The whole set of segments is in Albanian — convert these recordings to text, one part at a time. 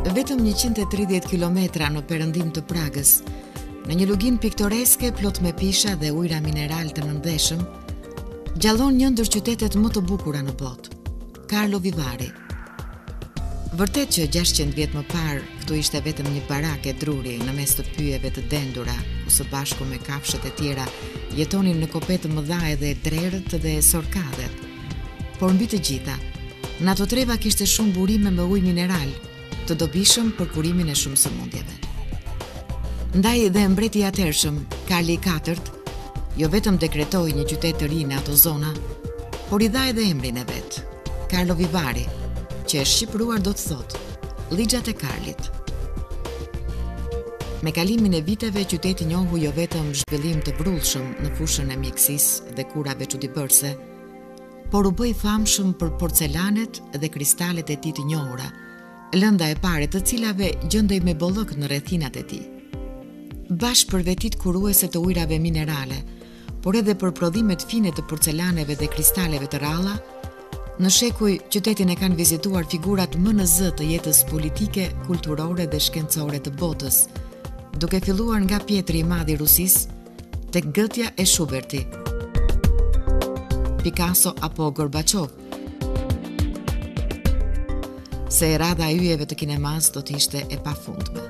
Vetëm 130 kilometra në perëndim të Pragës, në një lugin piktoreske plot me pisha dhe ujëra mineral të nëndeshëm, gjallon një ndër qytetet më të bukura në botë, Karlovy Vary. Vërtet që 600 vjet më parë këtu ishte vetëm një barak e druri në mes të pyjeve të dendura, ku së bashku me kafshët e tjera jetonin në kope të mëdha edhe drerët dhe sorkadet. Por mbi të gjitha, në ato treva kishte shumë burime me ujë mineral, të dobishëm për kurimin e shumë sëmundjeve. Ndaj dhe mbreti i atëhershëm, Karli IV, jo vetëm dekretoi një qytet të ri në ato zona, por i dha edhe emrin e vet, Karlovy Vary, që e shqipëruar do të thotë Liggjat e Karlit. Me kalimin e viteve, qyteti njohu jo vetëm zhvillim të vrullshëm në fushën e mjekësisë dhe kurave çuditëbërëse, por u bë i famshëm për porcelanet dhe kristalet e tij të njohura, lënda e pare të cilave gjendej me bollëk në rrethinat e tij. Bashkë për vetit kuruese të ujrave minerale, por edhe për prodhimet fine të porcelaneve dhe kristaleve të ralla, në shekuj qytetin e kanë vizituar figurat më në zë të jetës politike, kulturore dhe shkencore të botës, duke filluar nga Pietri i Madh i Rusisë tek Gëtja e Schuberti, Picasso apo Gorbaçov, se radha e yjeve të kinemas do t'ishte e pafundme.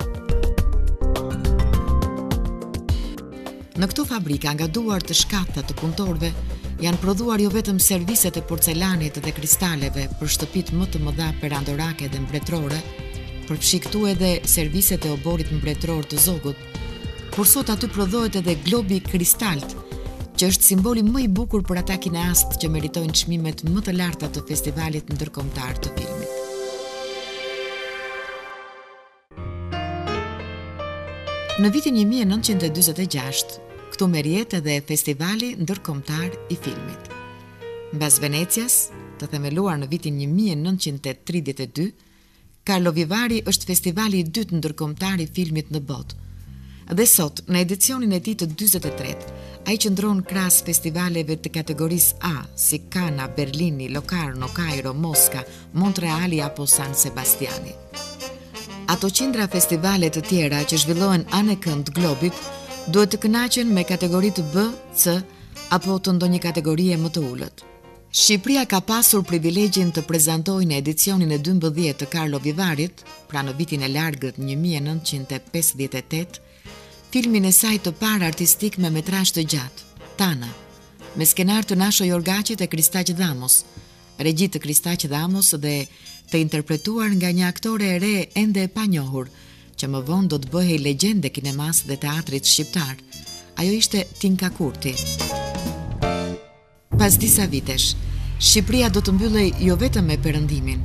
Në këto fabrika nga duar të shkatta të punëtorëve janë prodhuar jo vetëm serviset e porcelanit dhe kristaleve për shtëpitë më të mëdha perandorake dhe mbretërore, përfshi këtu edhe serviset e oborit mbretëror të zogut, por sot aty prodhohet edhe globi kristalt, që është simboli më i bukur për ata kineast që meritojnë çmimet më të larta të festivalit ndërkombëtar të filmit. Në vitin 1946, këtu merret edhe festivali ndërkombëtar i filmit. Mbas Venecias, të themeluar në vitin 1932, Karlovy Vary është festivali i dytë ndërkombëtar i filmit në botë. Dhe sot, në edicionin e tij të 43, ai qëndron krahas festivaleve të kategorisë A, si Kana, Berlini, Locarno, Kairo, Moska, Montreali apo San Sebastiani. Ato qindra festivale të tjera që zhvillohen anë e kënd globit duhet të kënaqen me kategori të B, C apo të ndonjë kategorie më të ulët. Shqipëria ka pasur privilegjin të prezantojë në edicionin e 12 të Karlovy Varyt, pra në vitin e largët 1958, filmin e saj të parë artistik me metrazh të gjatë, Tana, me skenar të Nasho Jorgaçit e Kristaq Dhamos, regji të Kristaq Dhamos dhe të interpretuar nga një aktore e re ende e panjohur, që më vonë do të bëhej legjende kinemas dhe teatrit shqiptar. Ajo ishte Tinka Kurti. Pas disa vitesh, Shqipëria do të mbyllej jo vetëm me perëndimin,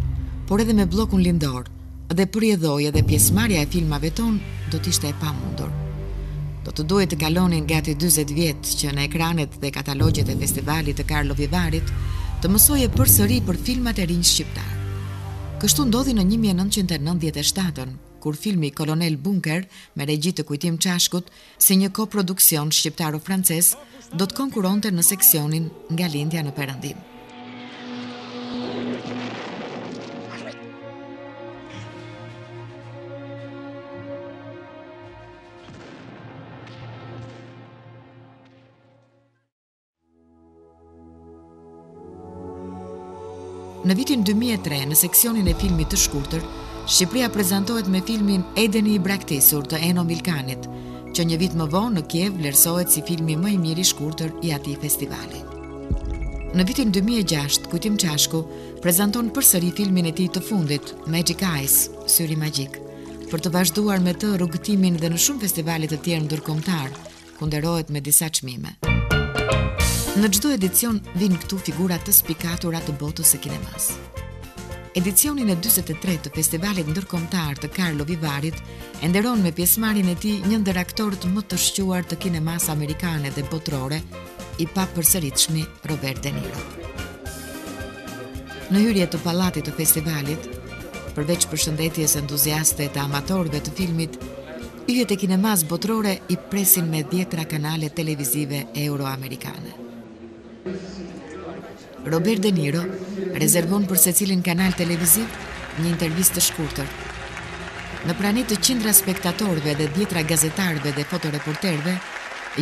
por edhe me bllokun lindor, dhe përjedhoi edhe pjesëmarrja e filmave ton do të ishte e pamundur. Do të duhet të kalonin gati 40 vjet që në ekranet dhe katalogjet e festivalit të Karlovy Varyt të mësoje përsëri për filmat e rinj shqiptar. Kështu ndodhi në 1997, kur filmi Kolonel Bunker, me regji të Kujtim Çashkut, si një koproduksion shqiptaro-francez, do të konkuronte në seksionin Nga lindja në perëndim. Në vitin 2003, në seksionin e filmit të shkurtër, Shqipëria prezantohet me filmin Edeni i braktisur të Eno Milkanit, që një vit më vonë në Kiev vlerësohet si filmi më i mirë i shkurtër i atij festivali. Në vitin 2006, Kujtim Çashku prezanton përsëri filmin e tij të fundit, Magic Eyes, Syri magjik, për të vazhduar me të rrugëtimin dhe në shumë festivale të tjerë ndërkombëtar, ku nderohet me disa çmime. Në çdo edicion vijnë këtu figura të spikatura të botës së kinemas. Edicionin e 43 të festivalit ndërkombëtar të Karlovy Varyt e nderon me pjesëmarrjen e tij një ndër aktorët më të shquar të kinemas amerikane dhe botërore, i papërsëritshmi Robert De Niro. Në hyrje të pallatit të festivalit, përveç përshëndetjes entuziaste të amatorëve të filmit, yjet e kinemas botërore i presin me 10 kanale televizive euro-amerikane. Robert De Niro rezervon për secilin kanal televiziv një intervistë të shkurtër. Në prani të qindra spektatorëve dhe dhjetra gazetarëve dhe fotoreporterëve,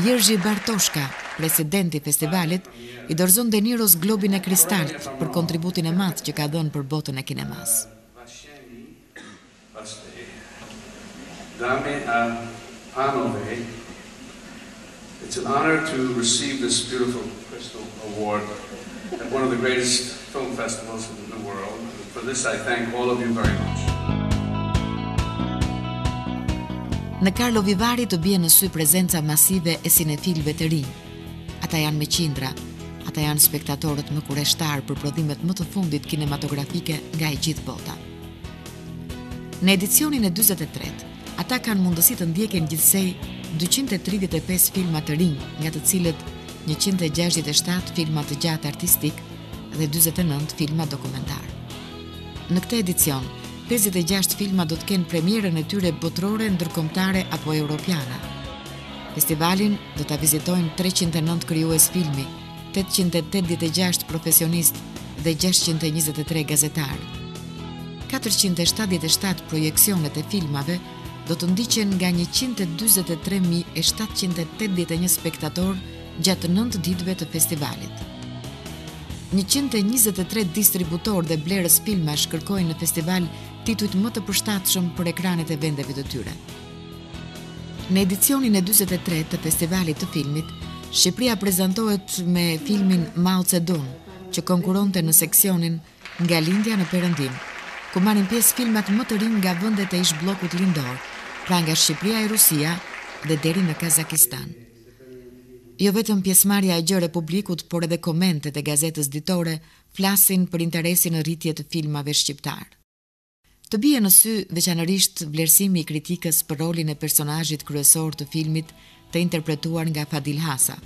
Jerzy Bartoshka, presidenti i festivalit, i dorëzon De Niros Globin e Kristalt për kontributin e madh që ka dhënë për botën e kinemas. Dame a Panove, it's an honor to receive this beautiful Crystal Award at one of the greatest film festivals in the world. For this I thank all of you very much. Në Carlo Vivari të bie në sy prezenca masive e sinefilëve të rinj. Ata janë me qindra, ata janë spektatorët më kureshtar për prodhimet më të fundit kinematografike nga e gjithë bota. Në edicionin e 43, ata kanë mundësi të ndjekin gjithsej 235 filma të rinj, nga të cilët 167 filma të gjatë artistik dhe 49 filma dokumentar. Në këtë edicion, 56 filma do të kenë premierën e tyre botërore, ndërkombëtare apo europiane. Festivalin do ta vizitojnë 309 krijues filmi, 886 profesionistë dhe 623 gazetarë. 477 projeksionet e filmave do të ndiqen nga 143.781 spektator gjatë 9 ditëve të festivalit. 123 distributor dhe blerës filmash kërkojnë në festival titujt më të përshtatshëm për ekranet e vendeve të tyre. Në edicionin e 43 të festivalit të filmit, Shqipëria prezantohet me filmin Mao Zedong, që konkuronte në seksionin Nga lindja në Perëndim, ku marrin pjesë filmat më të rinj nga vendet e ish bllokut lindor, pra nga Shqipëria e Rusia dhe deri në Kazakistan. Jo vetëm pjesëmarrja e gjerë e publikut, por edhe komentet e gazetës ditore flasin për interesin në rritje të filmave shqiptar. Të bie në sy veçanërisht vlerësimi i kritikës për rolin e personazhit kryesor të filmit të interpretuar nga Fadil Hasa.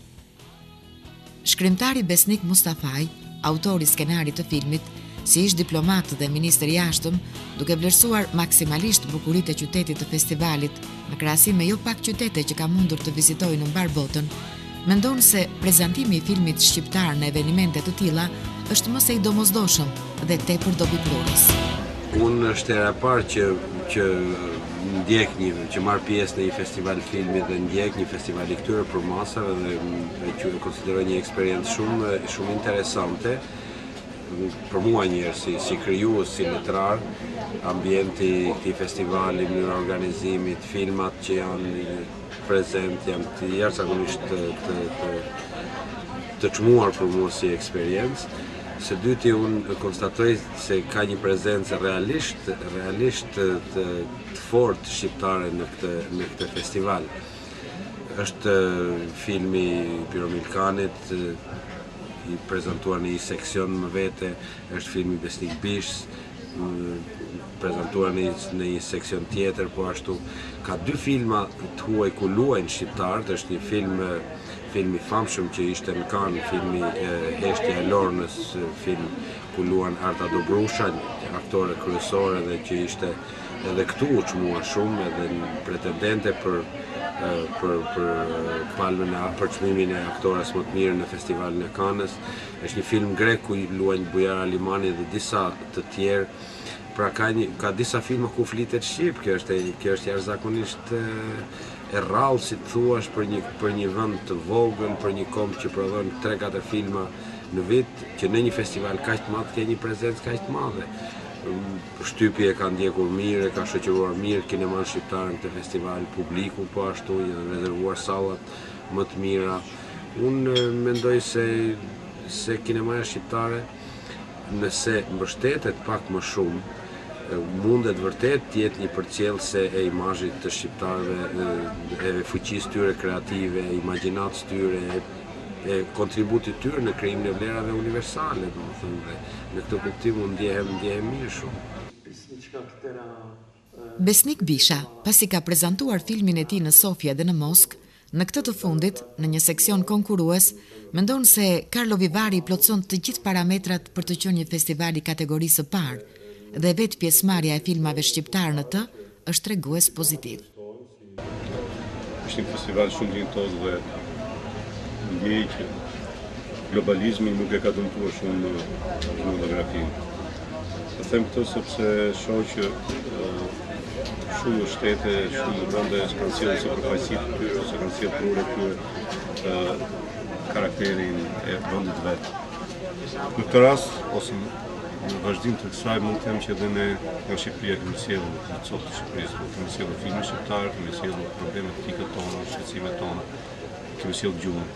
Shkrimtari Besnik Mustafaj, autori skenarit të filmit, si ish diplomat dhe ministër i jashtëm, duke vlerësuar maksimalisht bukuritë e qytetit të festivalit, në krahasim me jo pak qytete që ka mundur të vizitojnë në mbar botën, mendon se prezantimi i filmit shqiptar në evenimente të tilla është më së i domosdoshëm dhe tepër dobiprues. Unë është era e parë që ndjek që marr pjesë në një festival filmi dhe ndjek një festival i këtyre për masave dhe që e konsideroj një eksperiencë shumë interesante. Për mua njërë si krijues, si letrar, ambienti i këtij festivali, mënyra organizimit, filmat që janë prezent janë të jashtëzakonisht të çmuar për mua si eksperiencë. Së dyti, unë konstatoj se ka një prezencë realisht të fortë shqiptare në këtë festival. Është filmi Piromilkanit, i prezentuar në një seksion më vete, është filmi Besnik Bishës, prezentuar në një seksion tjetër, po ashtu ka 2 filma të huaj ku luajnë shqiptarët, është një film i famshëm që ishte në Cannes, filmi Heshtja e Lornës, film ku luan Arta Dobrusha, aktore kryesore dhe që ishte edhe këtu u çmuar shumë, edhe pretendente për palmën për çmimin e aktores më të mirë në festivalin e Cannes. Është një film grek ku luajnë Bujar Alimani dhe disa të tjerë. Pra ka disa filma ku flitet shqip, kjo është jashtëzakonisht e rrallë, si të thuash, për një vend të vogël, për një komb që prodhon 3-4 filma në vit, që në një festival kaq të madh ka një prezencë kaq të madhe. Shtypje ka ndjekur mirë, ka shoqëruar mirë kineman shqiptar në këtë festival, publiku po ashtu, janë rezervuar sallat më të mira. Unë mendoj se kinemaja shqiptare, nëse mbështetet pak më shumë, mundet vërtet të jetë një përcjellëse e imazhit të shqiptarëve, e fuqisë tyre kreative, e imagjinatës tyre, e kontributit tyre në krijimin e vlerave universale, domethënë, dhe në këtë kuptim unë ndjehem mirë shumë. Besnik Bisha, pasi ka prezantuar filmin e tij në Sofia dhe në Moskë, në këtë të fundit, në një seksion konkurrues, mendon se Carlo Vivari plotson të gjithë parametrat për të qenë një festival i kategorisë së parë, dhe vetë pjesëmarrja e filmave shqiptar në të është tregues pozitiv. Është një festival shumë dinjitoz dhe ndjej që globalizmi nuk e ka dëmtuar shumë kinematografinë. Të them këtë sepse shoh që shumë shtete, shumë vende kanë sjellë sipërfaqësi të tyre ose kanë sjellë prurë tyre karakterin e vendit vet. Në këtë rast ose në vazhdim të kësaj mund të them që edhe ne nga Shqipëria kemi sjellë në copë të Shqipërisë, kemi sjellë filmin shqiptar, kemi sjellë problemet etike tona, shqetësimet tona, kemi sjellë gjuhën.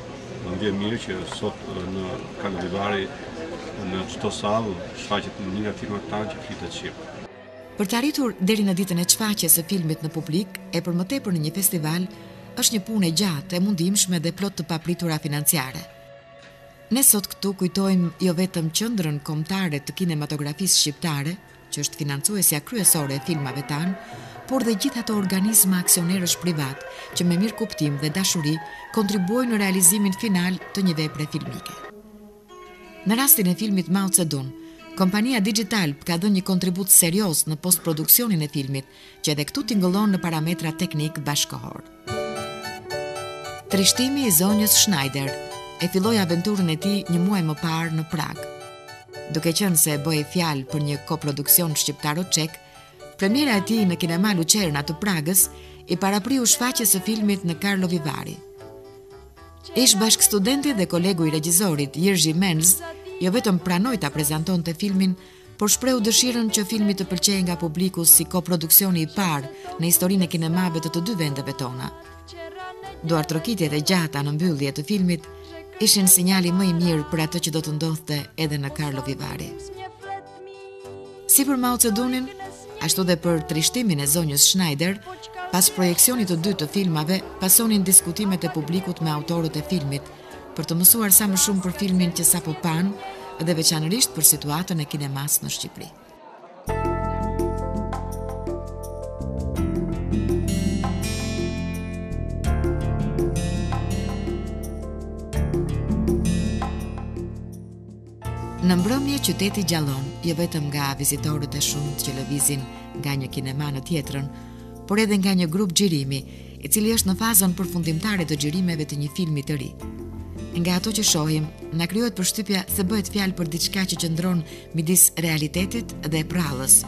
Më vjen mirë që sot në Kalovivari në çdo sallë shfaqet një nga filmat tanë që flitet shqip. Për të arritur deri në ditën e shfaqjes së filmit në publik, e për më tepër në një festival, është një punë e gjatë, e mundimshme dhe plot të papritura financiare. Ne sot këtu kujtojmë jo vetëm qendrën kombëtare të kinematografisë shqiptare, që është financuesja kryesore e filmave tanë, por dhe gjithë ato organizma aksionerësh privat që me mirë kuptim dhe dashuri kontribuojnë në realizimin final të një vepre filmike. Në rastin e filmit Mao Zedong, kompania Digital ka dhënë një kontribut serioz në postproduksionin e filmit, që edhe këtu tingëllon në parametra teknik bashkëkohor. Trishtimi i zonjës Schneider e filloi aventurën e tij një muaj më parë në Prag. Duke qenë se bëhej fjalë për një koproduksion shqiptaro-çek, premiera e tij në kinema Lucerna të Pragës i parapriu shfaqjes së filmit në Karlovy Vary. Ish bashkëstudenti dhe kolegu i regjisorit Jerzy Menz jo vetëm pranoi ta prezantonte filmin, por shprehu dëshirën që filmi të pëlqejë nga publiku si koproduksioni i parë në historinë e kinemave të dy vendeve tona. Duartrokitjet e gjata në mbyllje të filmit ishin sinjali më i mirë për atë që do të ndodhte edhe në Karlovy Vary. Si për Mao Zedongin, ashtu dhe për trishtimin e zonjës Schneider, pas projeksionit të dytë të filmave, pasonin diskutimet e publikut me autorët e filmit, për të mësuar sa më shumë për filmin që sapo panë dhe veçanërisht për situatën e kinemas në Shqipëri. Në mbrëmje qyteti gjallon, jo vetëm nga vizitorët e shumët që lëvizin nga një kinema në tjetrën, por edhe nga një grup xhirimi, i cili është në fazën përfundimtare të xhirimeve të një filmi të ri. Nga ato që shohim, na krijohet përshtypja se bëhet fjalë për diçka që qëndron midis realitetit dhe prallës.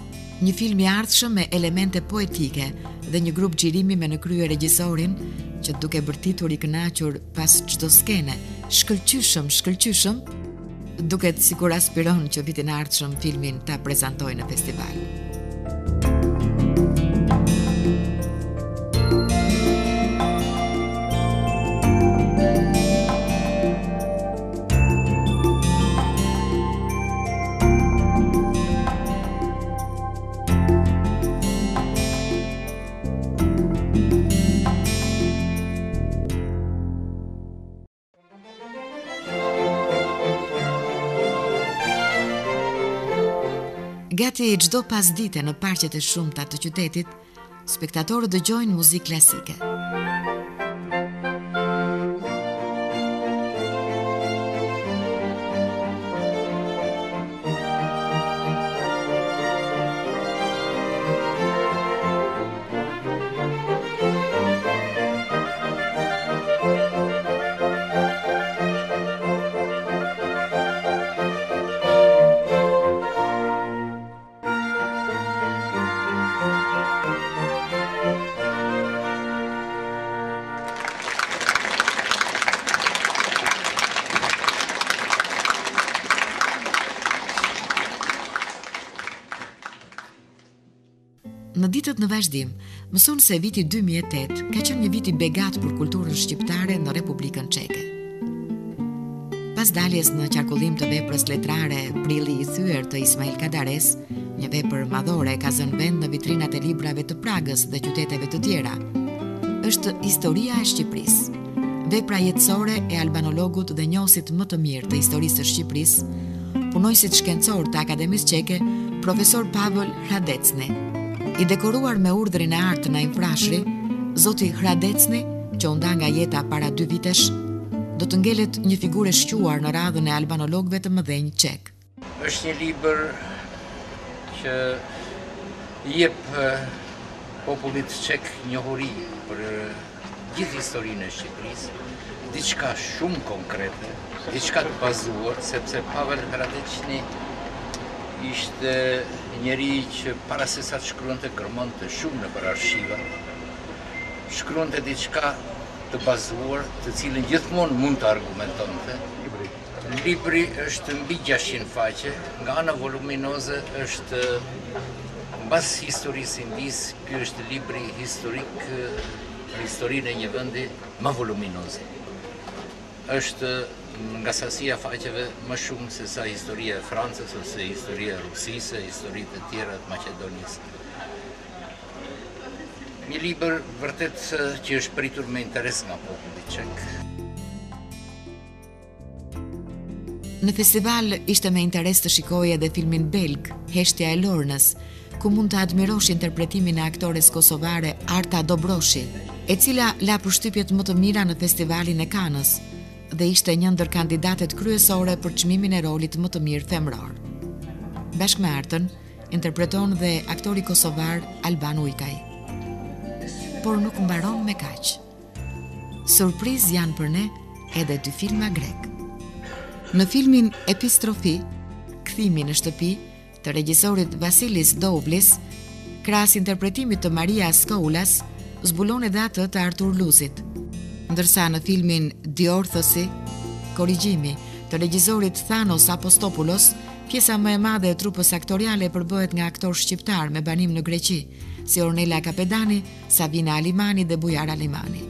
Një film i ardhshëm me elemente poetike dhe një grup xhirimi me në krye regjisorin, që duke bërtitur i kënaqur pas çdo skene, shkëlqyshëm, duket sikur aspiron që vitin e ardhshëm filmin ta prezantojë në festival. Gati çdo pasdite në parqet e shumta të qytetit, spektatorët dëgjojnë muzikë klasike. Në ditët në vazhdim, mëson se viti 2008 ka qenë një vit i begat për kulturën shqiptare në Republikën Çeke. Pas daljes në qarkullim të veprës letrare Prilli i thyer të Ismail Kadares, një vepër madhore ka zënë vend në vitrinat e librave të Pragës dhe qyteteve të tjera, është Historia e Shqipërisë, vepra jetësore e albanologut dhe njohësit më të mirë të historisë së Shqipërisë, punojësit shkencor të Akademisë Çeke, profesor Pavel Hradecni. I dekoruar me urdhrin e artë në Infrashri, zoti Hradecni, që u nda nga jeta para 2 vitesh, do të ngelet një figurë e shquar në radhën e albanologëve të mëdhenj çek. Është një libër që jep popullit çek njohuri për gjithë historinë e Shqipërisë, diçka shumë konkrete, diçka të bazuar, sepse Pavel Hradecni ishte njeri që para se sa të shkruante kërmonte shumë në për arshiva, shkruante diçka të bazuar, të cilën gjithmonë mund të argumentonte. Libri është mbi 600 faqe, nga ana voluminoze është mbas historisë indis, ky është libri historik për historinë e një vendi më voluminoze. Është nga sasia faqeve më shumë se sa historia e Francës ose historia e Rusisë, historitë e tjera të Maqedonisë. Një libër vërtet që është pritur me interes nga populli çek. Në festival ishte me interes të shikoje edhe filmin belg, Heshtja e Lornës, ku mund të admirosh interpretimin e aktores kosovare Arta Dobroshi, e cila la përshtypjet më të mira në festivalin e Kanës dhe ishte një ndër kandidatet kryesore për çmimin e rolit më të mirë femror. Bashkë me Artën, interpreton dhe aktori kosovar Alban Ujkaj. Por nuk mbaron me kaq. Surprizë janë për ne edhe 2 filma grek. Në filmin Epistrofi, Kthimi në shtëpi, të regjisorit Vasilis Dovlis, krahas interpretimit të Maria Skoulas, zbulon edhe atë të Artur Luzit. Ndërsa në filmin Diorthosi, Korrigjimi, të regjisorit Thanos Apostopoulos, pjesa më e madhe e trupës aktoriale përbëhet nga aktorë shqiptar me banim në Greqi, si Ornela Kapedani, Savina Alimani dhe Bujar Alimani.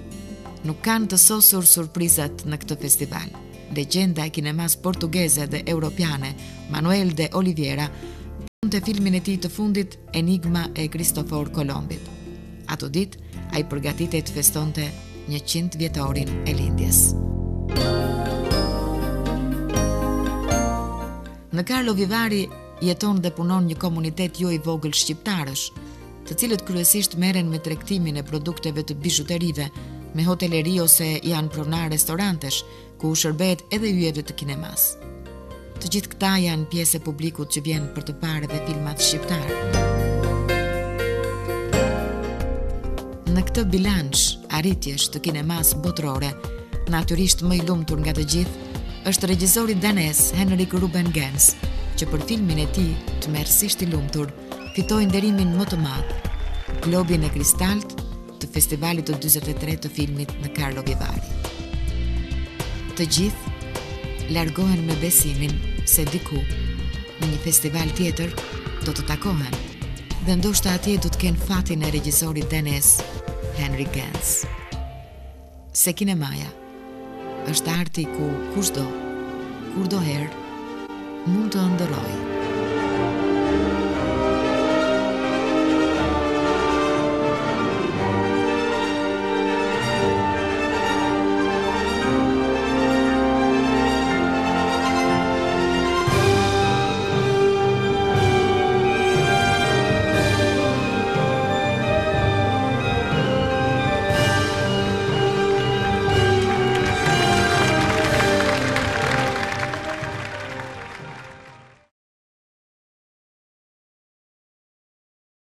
Nuk kanë të sosur surprizat në këtë festival. Legjenda e kinemas portugeze dhe europiane, Manuel de Oliveira, të filmin e tij të fundit Enigma e Kristofor Kolombit. Ato ditë, ai përgatitej të festonte 100 vjetorin e lindjes. Në Carlo Vivari jeton dhe punon një komunitet jo i vogël shqiptarësh, të cilët kryesisht merren me tregtimin e produkteve të bijuterive, me hoteleri ose janë pronar restorantesh, ku shërbehet edhe yjeve të kinemas. Të gjithë këta janë pjesë e publikut që vjen për të parë edhe filmat shqiptar. Në këtë bilanç arritjesh të kinemas botërore, natyrisht më i lumtur nga të gjithë është regjizori danes Henrik Ruben Gens, që për filmin e tij tmerrsisht i lumtur fitoi nderimin më të madh, Globin e Kristalt të festivalit të 43 të filmit në Carlo Vivari. Të gjithë largohen me besimin se diku në një festival tjetër do të takohen dhe ndoshta atje do të kenë fatin e regjisorit danes Henrik Gens. Se kinemaja është arti ku kushdo, kurdoherë mund të ëndërrojë.